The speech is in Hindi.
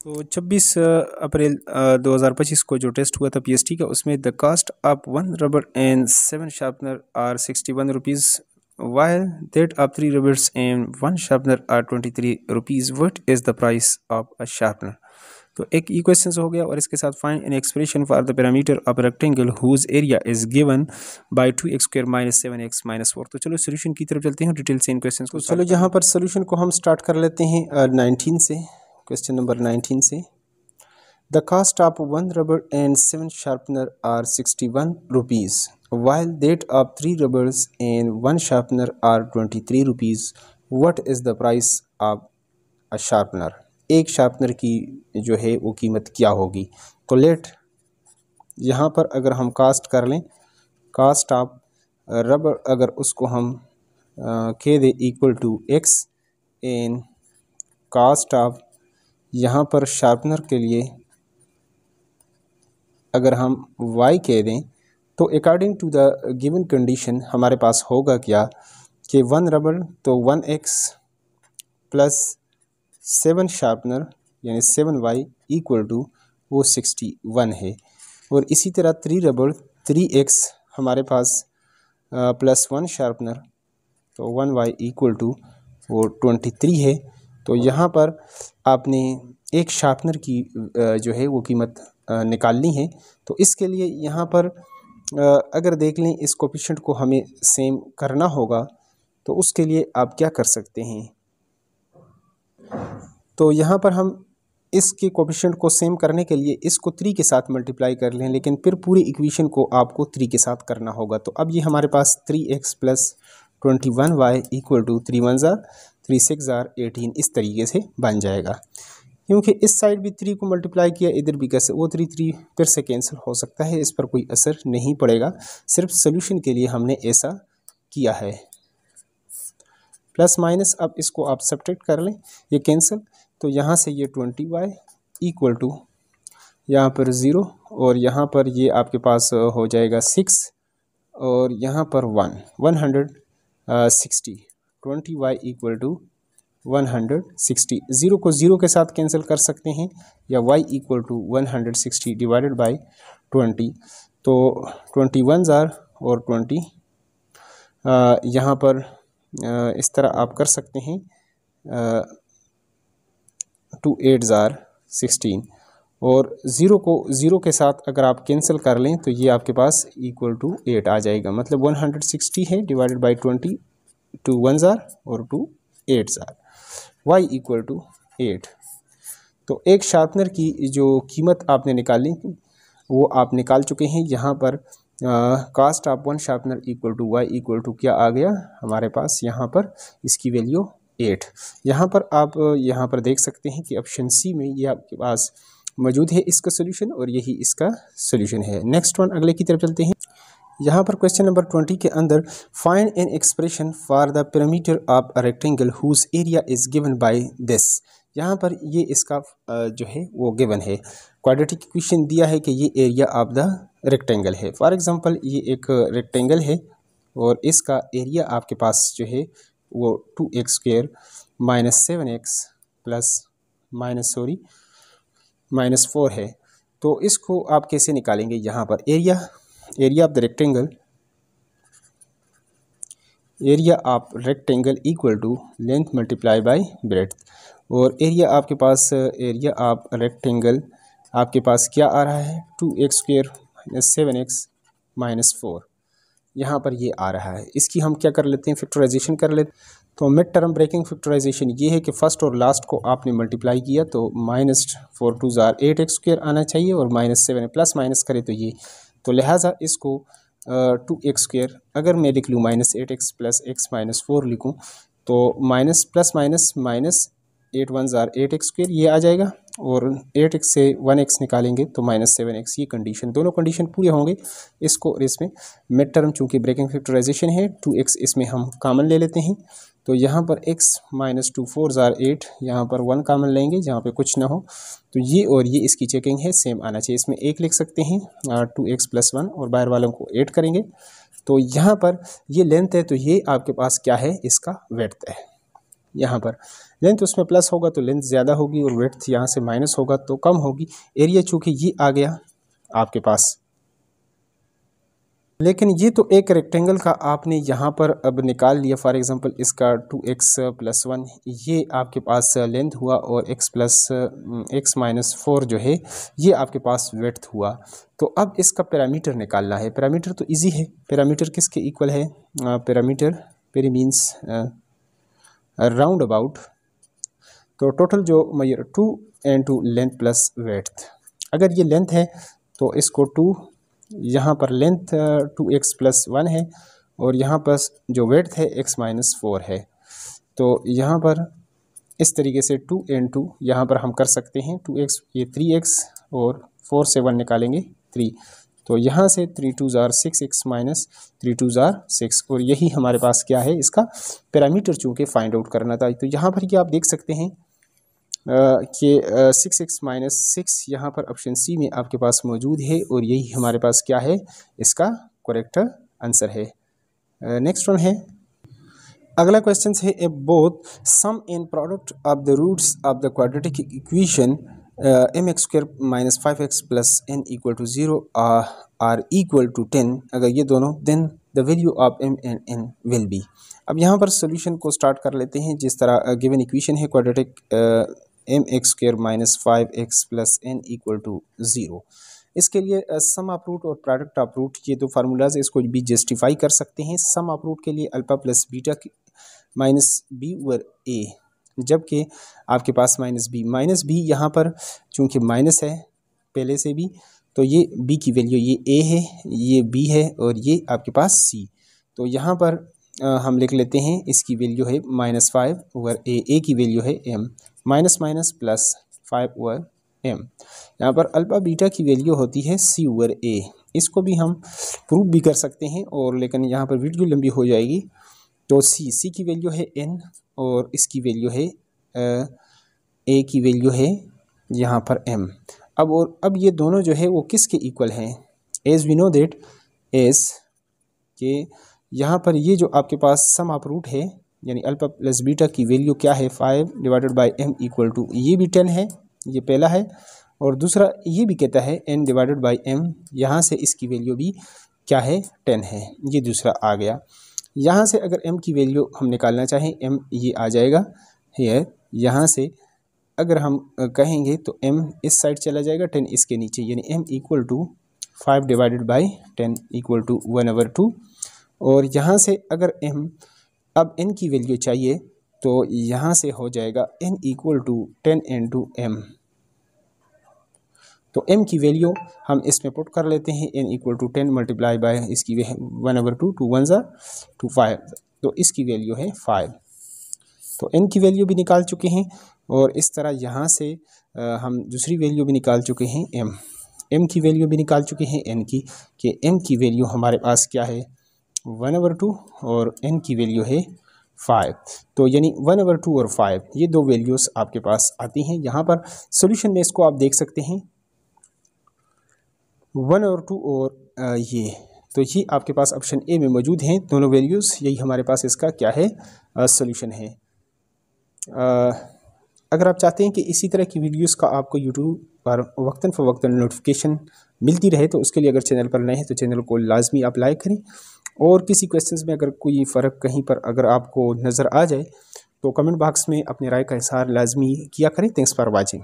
तो 26 अप्रैल 2025 को जो टेस्ट हुआ था पीएसटी का, उसमें the cost of 1 rubber and 7 sharpener are 61 rupees while that of 3 rubbers and 1 sharpener are 23 rupees. What is the price of a sharpener? तो एक ई क्वेश्चन हो गया और इसके साथ find an expression for the parameter of rectangle whose area is given by 2x² - 7x - 4। तो चलो सोल्यूशन की तरफ चलते हैं डिटेल से इन क्वेश्चन को। चलो यहाँ पर सोल्यूशन को हम स्टार्ट कर लेते हैं 19 से, क्वेश्चन नंबर 19 से। The cost of 1 rubber and 7 sharpener are 61 rupees while that of 3 rubbers and 1 sharpener are 23 rupees. What is the price of a sharpener? एक शार्पनर की जो है वो कीमत क्या होगी। तो लेट यहाँ पर अगर हम कास्ट कर लें, कास्ट ऑफ रबर अगर उसको हम कह दें equal to x and cost of यहाँ पर शार्पनर के लिए अगर हम y कह दें, तो according to the given condition हमारे पास होगा क्या कि 1 रबर तो 1x प्लस 7 शार्पनर यानी 7y इक्वल टू वो 61 है। और इसी तरह 3 रबर 3x हमारे पास प्लस 1 शार्पनर तो 1y इक्वल टू वो 23 है। तो यहाँ पर आपने एक शार्पनर की जो है वो कीमत निकालनी है। तो इसके लिए यहाँ पर अगर देख लें इस कोफिशिएंट को हमें सेम करना होगा, तो उसके लिए आप क्या कर सकते हैं। तो यहाँ पर हम इसके कोफिशिएंट को सेम करने के लिए इसको 3 के साथ मल्टीप्लाई कर लें, लेकिन फिर पूरी इक्वेशन को आपको 3 के साथ करना होगा। तो अब ये हमारे पास 3x plus 21y equal to 3 1 जार 3 6 जार 18 इस तरीके से बन जाएगा। क्योंकि इस साइड भी 3 को मल्टीप्लाई किया, इधर भी कैसे वो 3 फिर से कैंसिल हो सकता है, इस पर कोई असर नहीं पड़ेगा। सिर्फ सोल्यूशन के लिए हमने ऐसा किया है। प्लस माइनस अब इसको आप सब्ट्रैक्ट कर लें, ये कैंसिल, तो यहाँ से ये 20y इक्वल टू यहाँ पर 0 और यहाँ पर ये आपके पास हो जाएगा 6 और यहाँ पर 160 20y इक्वल टू 160। 0 को 0 के साथ कैंसिल कर सकते हैं या y equal to 160 divided by 20। तो 21 जार और 20 यहाँ पर इस तरह आप कर सकते हैं 2 8 जार 16 और 0 को 0 के साथ अगर आप कैंसिल कर लें तो ये आपके पास इक्वल टू 8 आ जाएगा। मतलब 160 है डिवाइडेड बाई 20, 2 1 जार और 2 8 जार, y इक्वल टू 8। तो एक शार्पनर की जो कीमत आपने निकाली वो आप निकाल चुके हैं। यहाँ पर cost of 1 sharpener equal to y equal to क्या आ गया हमारे पास, यहाँ पर इसकी वैल्यू 8। यहाँ पर आप यहाँ पर देख सकते हैं कि ऑप्शन सी में ये आपके पास मौजूद है इसका सोल्यूशन और यही इसका सोल्यूशन है। नेक्स्ट वन अगले की तरफ चलते हैं। यहाँ पर क्वेश्चन नंबर 20 के अंदर find an expression for the parameter of a rectangle whose area is given by this. यहाँ पर ये इसका जो है वो गिवन है, क्वाड्रेटिक इक्वेशन दिया है कि ये एरिया ऑफ द रेक्टेंगल है। फॉर एग्जांपल ये एक रेक्टेंगल है और इसका एरिया आपके पास जो है वो 2x² - 7x प्लस -4 है। तो इसको आप कैसे निकालेंगे। यहाँ पर area of the rectangle equal to length multiply by breadth. और एरिया आपके पास एरिया ऑफ रेक्टेंगल आपके पास क्या आ रहा है 2x² - 7x - 4 यहाँ पर ये आ रहा है। इसकी हम क्या कर लेते हैं फैक्टराइजेशन कर लेते। तो मिड टर्म ब्रेकिंग फैक्टराइजेशन ये है कि फर्स्ट और लास्ट को आपने मल्टीप्लाई किया तो -4 2 जार 8x² आना चाहिए और -7 प्लस माइनस करें तो ये, तो लिहाजा इसको 2x² अगर मैं लिख लूँ -8x प्लस x - 4 लिखूँ तो minus plus minus -8 1 jar 8x² ये आ जाएगा और 8x से 1x निकालेंगे तो -7x। ये कंडीशन दोनों कंडीशन पूरे होंगे। इसको और इसमें मिड टर्म चूँकि ब्रेकिंग फैक्टराइजेशन है 2x इसमें हम कॉमन ले लेते हैं। तो यहाँ पर x - 2 4 जार 8 यहाँ पर 1 कॉमन लेंगे जहाँ पे कुछ ना हो। तो ये और ये इसकी चेकिंग है सेम आना चाहिए। इसमें 1 लिख सकते हैं 2x + 1 और बाहर वालों को 8 करेंगे। तो यहाँ पर ये लेंथ है तो ये आपके पास क्या है इसका विड्थ है। यहाँ पर लेंथ उसमें प्लस होगा तो लेंथ ज़्यादा होगी और विड्थ यहाँ से माइनस होगा तो कम होगी। एरिया चूँकि ये आ गया आपके पास, लेकिन ये तो एक रेक्टेंगल का आपने यहाँ पर अब निकाल लिया। फॉर एग्जांपल इसका 2x + 1 ये आपके पास लेंथ हुआ और x + x - 4 जो है ये आपके पास विड्थ हुआ। तो अब इसका पैरामीटर निकालना है। पैरामीटर तो इजी है। पैरामीटर किसके इक्वल है? Perimeter peri means round about. तो टोटल जो मेजर 2 × लेंथ प्लस विड्थ। अगर ये लेंथ है तो इसको 2, यहाँ पर लेंथ 2x + 1 है और यहाँ पर जो विड्थ है x - 4 है। तो यहाँ पर इस तरीके से 2 × 2 यहाँ पर हम कर सकते हैं। 2x ये 3x और 4 से 1 निकालेंगे 3, तो यहाँ से 3 2 = 6, x - 3 2 = 6 और यही हमारे पास क्या है? इसका पैरामीटर चूँकि फाइंड आउट करना था। तो यहाँ पर ये आप देख सकते हैं कि 6x - 6 यहाँ पर ऑप्शन सी में आपके पास मौजूद है और यही हमारे पास क्या है? इसका करेक्ट आंसर है। नेक्स्ट वन है, अगला क्वेश्चन है a both sum and product of the roots of the quadratic equation mx² - 5x + n = 0 are equal to 10। अगर ये दोनों, then the value of m and n will be. अब यहाँ पर सोल्यूशन को स्टार्ट कर लेते हैं। जिस तरह गिवन इक्वेशन है क्वाड्रेटिक mx² - 5x + n = 0। इसके लिए सम ऑफ रूट और प्रोडक्ट ऑफ रूट ये दो फार्मूलाज इसको भी जस्टिफाई कर सकते हैं। सम ऑफ रूट के लिए alpha plus beta minus B over A, जबकि आपके पास माइनस बी यहाँ पर चूँकि माइनस है पहले से भी, तो ये बी की वैल्यू ये ए है, ये बी है और ये आपके पास सी। तो यहाँ पर हम लिख लेते हैं इसकी वैल्यू है -5 ओवर ए की वैल्यू है m, minus minus plus 5 over m। यहाँ पर अल्फा बीटा की वैल्यू होती है c ओवर a। इसको भी हम प्रूव भी कर सकते हैं और लेकिन यहाँ पर वीडियो लंबी हो जाएगी। तो c की वैल्यू है n और इसकी वैल्यू है a की वैल्यू है यहाँ पर m। अब ये दोनों जो है वो किसके इक्वल हैं? As we know that as के यहाँ पर ये जो आपके पास सम ऑफ रूट है यानी अल्फा प्लस बीटा की वैल्यू क्या है? 5 / m = ये भी 10 है, ये पहला है, और दूसरा ये भी कहता है n / m, यहाँ से इसकी वैल्यू भी क्या है? 10 है, ये दूसरा आ गया। यहाँ से अगर m की वैल्यू हम निकालना चाहें, m ये आ जाएगा है, यहाँ से अगर हम कहेंगे तो m इस साइड चला जाएगा, 10 इसके नीचे, यानी m = 5 / 10 = 1/2। और यहाँ से अगर m अब n की वैल्यू चाहिए तो यहाँ से हो जाएगा n = 10 × m। तो m की वैल्यू हम इसमें पुट कर लेते हैं, n = 10 × इसकी 1/2, 2 1 2 5, तो इसकी वैल्यू है 5। तो n की वैल्यू भी निकाल चुके हैं और इस तरह यहाँ से हम दूसरी वैल्यू भी निकाल चुके हैं, m की वैल्यू भी निकाल चुके हैं n की, कि m की वैल्यू हमारे पास क्या है? 1/2 और n की वैल्यू है 5। तो यानी 1/2 और 5 ये दो वैल्यूज़ आपके पास आती हैं। यहाँ पर सॉल्यूशन में इसको आप देख सकते हैं 1/2 और ये, तो ये आपके पास ऑप्शन ए में मौजूद हैं दोनों वैल्यूज़। यही हमारे पास इसका क्या है? सॉल्यूशन है। अगर आप चाहते हैं कि इसी तरह की वीडियोस का आपको यूट्यूब पर वक्तन फ़वक्तन नोटिफिकेशन मिलती रहे, तो उसके लिए अगर चैनल पर नए हैं तो चैनल को लाजमी आप लाइक करें। और किसी क्वेश्चंस में अगर कोई फ़र्क कहीं पर अगर आपको नज़र आ जाए तो कमेंट बॉक्स में अपनी राय का इज़हार लाजमी किया करें। Thanks for watching.